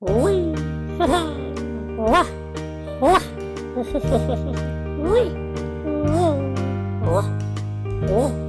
Ui. Wah. Wah. Ui. Wah. Oh.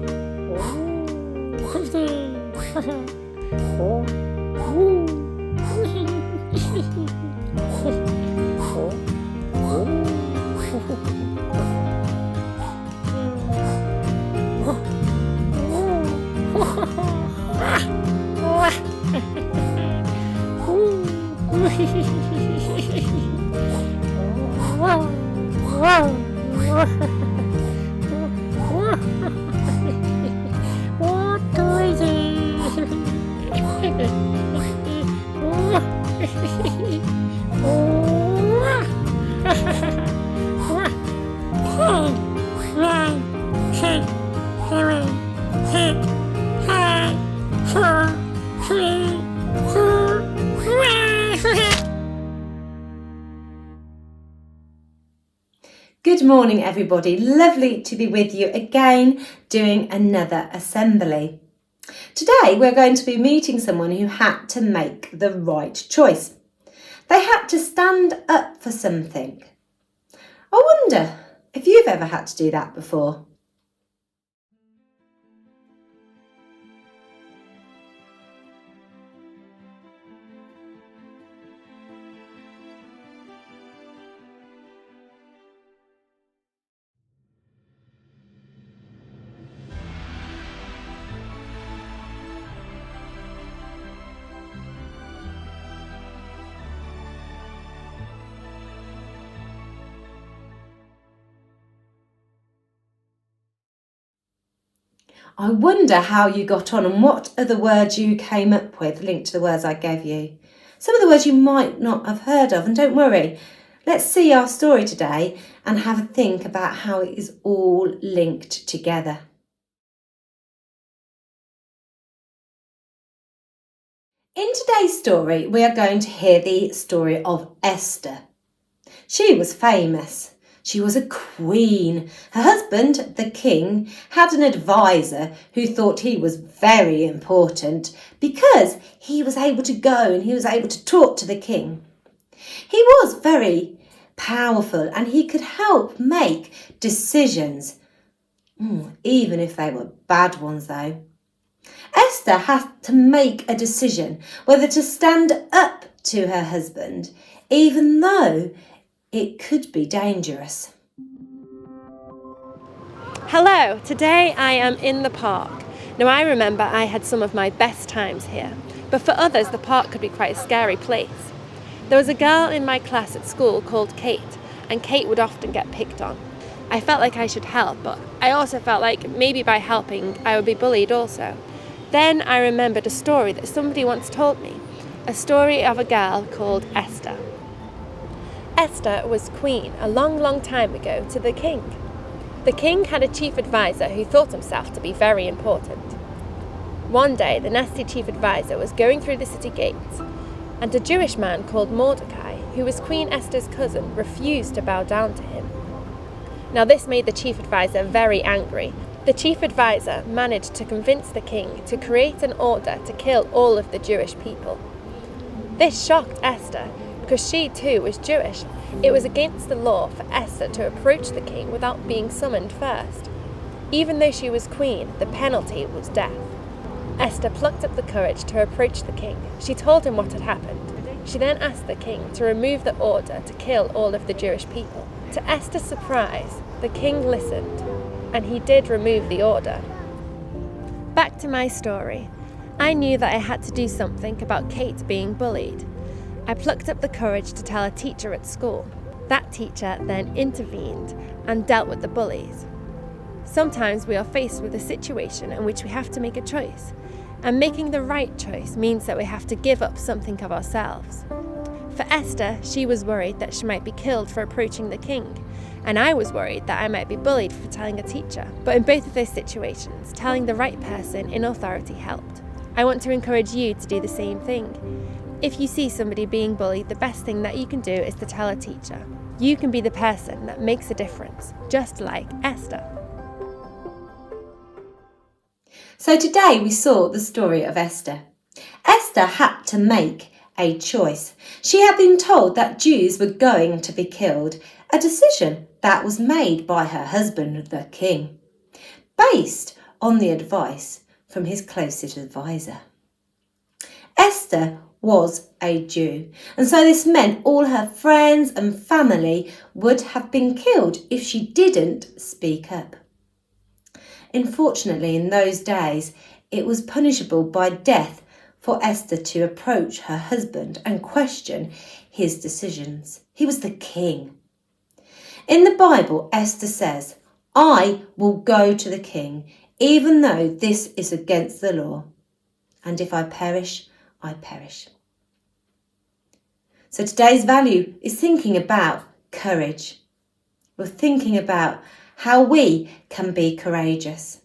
Good morning, everybody. Lovely to be with you again doing another assembly. Today we're going to be meeting someone who had to make the right choice. They had to stand up for something. I wonder if you've ever had to do that before. I wonder how you got on and what other words you came up with linked to the words I gave you. Some of the words you might not have heard of, and don't worry. Let's see our story today and have a think about how it is all linked together. In today's story, we are going to hear the story of Esther. She was famous. She was a queen. Her husband, the king, had an advisor who thought he was very important because he was able to go and he was able to talk to the king. He was very powerful and he could help make decisions, even if they were bad ones though. Esther had to make a decision whether to stand up to her husband, even though it could be dangerous. Hello, today I am in the park. Now I remember I had some of my best times here, but for others the park could be quite a scary place. There was a girl in my class at school called Kate, and Kate would often get picked on. I felt like I should help, but I also felt like maybe by helping I would be bullied also. Then I remembered a story that somebody once told me, a story of a girl called Esther. Esther was queen a long time ago to the king. The king had a chief advisor who thought himself to be very important. One day, the nasty chief advisor was going through the city gates, and a Jewish man called Mordecai, who was Queen Esther's cousin, refused to bow down to him. Now this made the chief advisor very angry. The chief advisor managed to convince the king to create an order to kill all of the Jewish people. This shocked Esther, because she too was Jewish. It was against the law for Esther to approach the king without being summoned first. Even though she was queen, the penalty was death. Esther plucked up the courage to approach the king. She told him what had happened. She then asked the king to remove the order to kill all of the Jewish people. To Esther's surprise, the king listened, and he did remove the order. Back to my story. I knew that I had to do something about Kate being bullied. I plucked up the courage to tell a teacher at school. That teacher then intervened and dealt with the bullies. Sometimes we are faced with a situation in which we have to make a choice, and making the right choice means that we have to give up something of ourselves. For Esther, she was worried that she might be killed for approaching the king, and I was worried that I might be bullied for telling a teacher. But in both of those situations, telling the right person in authority helped. I want to encourage you to do the same thing. If you see somebody being bullied, the best thing that you can do is to tell a teacher. You can be the person that makes a difference, just like Esther. So today we saw the story of Esther. Esther had to make a choice. She had been told that Jews were going to be killed, a decision that was made by her husband, the king, based on the advice from his closest advisor. Esther was a Jew, and so this meant all her friends and family would have been killed if she didn't speak up. Unfortunately, in those days, it was punishable by death for Esther to approach her husband and question his decisions. He was the king. In the Bible, Esther says, "I will go to the king, even though this is against the law. And if I perish, I perish." So today's value is thinking about courage. We're thinking about how we can be courageous.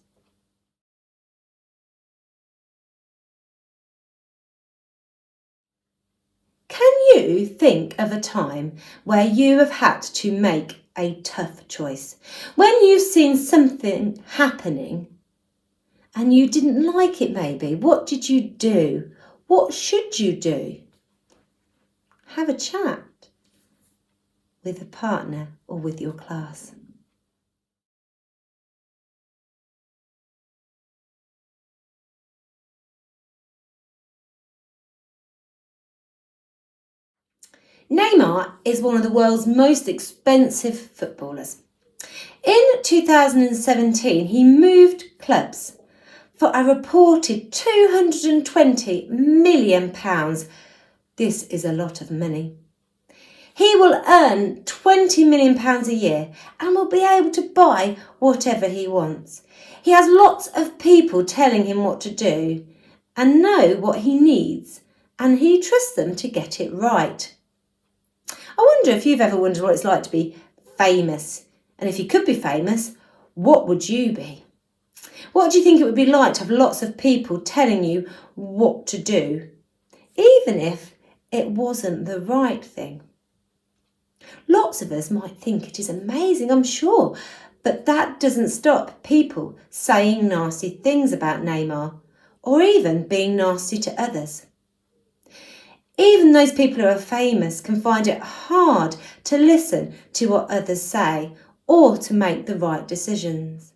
Can you think of a time where you have had to make a tough choice? When you've seen something happening and you didn't like it maybe, what did you do? What should you do? Have a chat with a partner or with your class. Neymar is one of the world's most expensive footballers. In 2017, he moved clubs for a reported £220 million. This is a lot of money. He will earn £20 million a year and will be able to buy whatever he wants. He has lots of people telling him what to do and know what he needs, and he trusts them to get it right. I wonder if you've ever wondered what it's like to be famous. And if you could be famous, what would you be? What do you think it would be like to have lots of people telling you what to do, even if it wasn't the right thing? Lots of us might think it is amazing, I'm sure, but that doesn't stop people saying nasty things about Neymar or even being nasty to others. Even those people who are famous can find it hard to listen to what others say or to make the right decisions.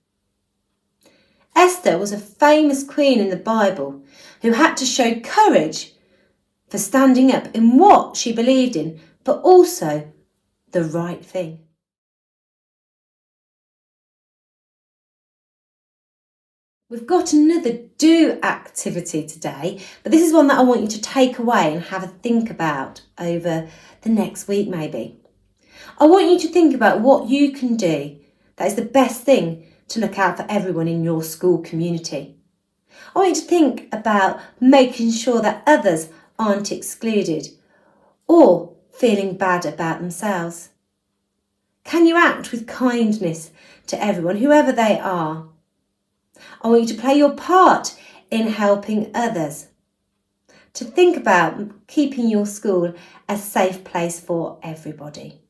Esther was a famous queen in the Bible who had to show courage for standing up in what she believed in, but also the right thing. We've got another do activity today, but this is one that I want you to take away and have a think about over the next week maybe. I want you to think about what you can do that is the best thing to look out for everyone in your school community. I want you to think about making sure that others aren't excluded or feeling bad about themselves. Can you act with kindness to everyone, whoever they are? I want you to play your part in helping others. To think about keeping your school a safe place for everybody.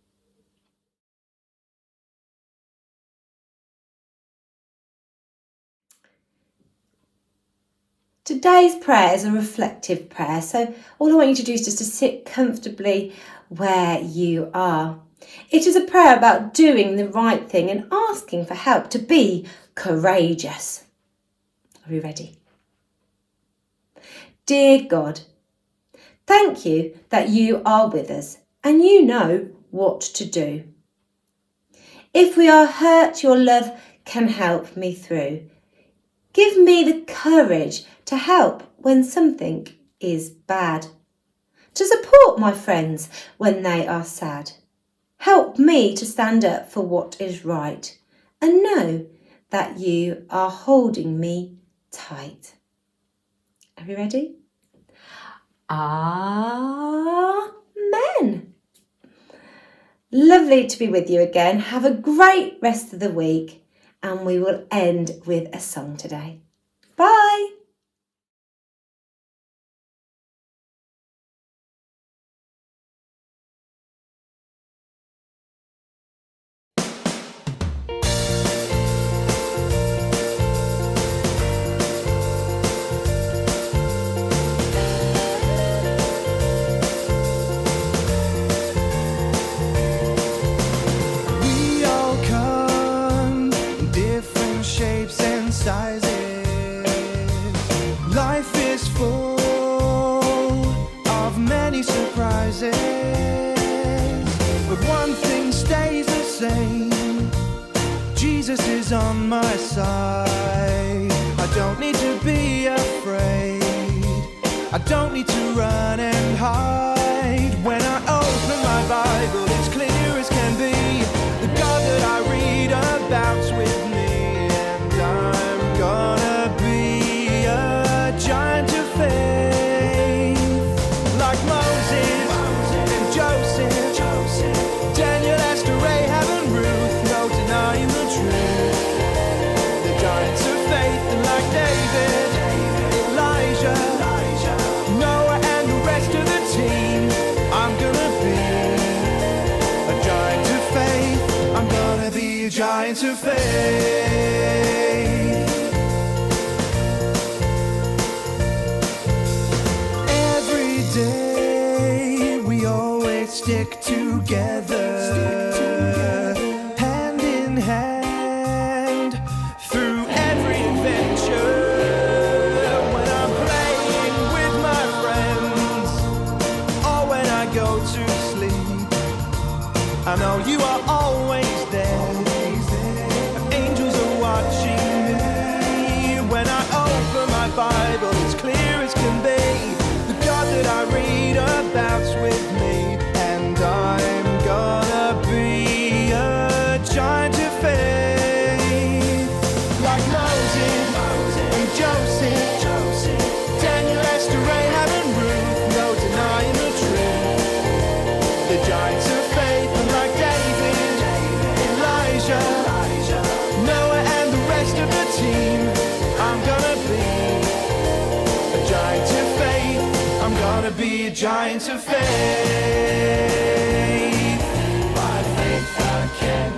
Today's prayer is a reflective prayer, so all I want you to do is just to sit comfortably where you are. It is a prayer about doing the right thing and asking for help to be courageous. Are we ready? Dear God, thank you that you are with us and you know what to do. If we are hurt, your love can help me through. Give me the courage to help when something is bad, to support my friends when they are sad. Help me to stand up for what is right and know that you are holding me tight. Are you ready? Amen. Lovely to be with you again. Have a great rest of the week, and we will end with a song today. Bye. Life is full of many surprises, but one thing stays the same: Jesus is on my side. I don't need to be afraid, I don't need to run and hide. When I open my Bible, it's clear as can be. The God that I read about's with me, and I'm gonna be a giant of faith. Like Moses and Joseph, Daniel, Esther, Rahab and Ruth, no denying the truth. The giants of faith, and like David, Elijah, Noah and the rest of the team, I'm gonna be a giant of faith. I'm gonna be a giant of faith. Every day we always stick together, hand in hand, through every adventure. When I'm playing with my friends, or when I go to sleep, I know you are always there. Angels are watching me. When I open my Bible, it's clear as can be. The God that I read about's with me, and I'm gonna be a giant of faith. Like Moses and Joseph, Daniel, Esther, Rahab and Ruth, no denying the truth. The giants of faith, and like David, Elijah, Noah and the rest of the team, I'm gonna be a giant of faith. I'm gonna be a giant of faith. By faith I can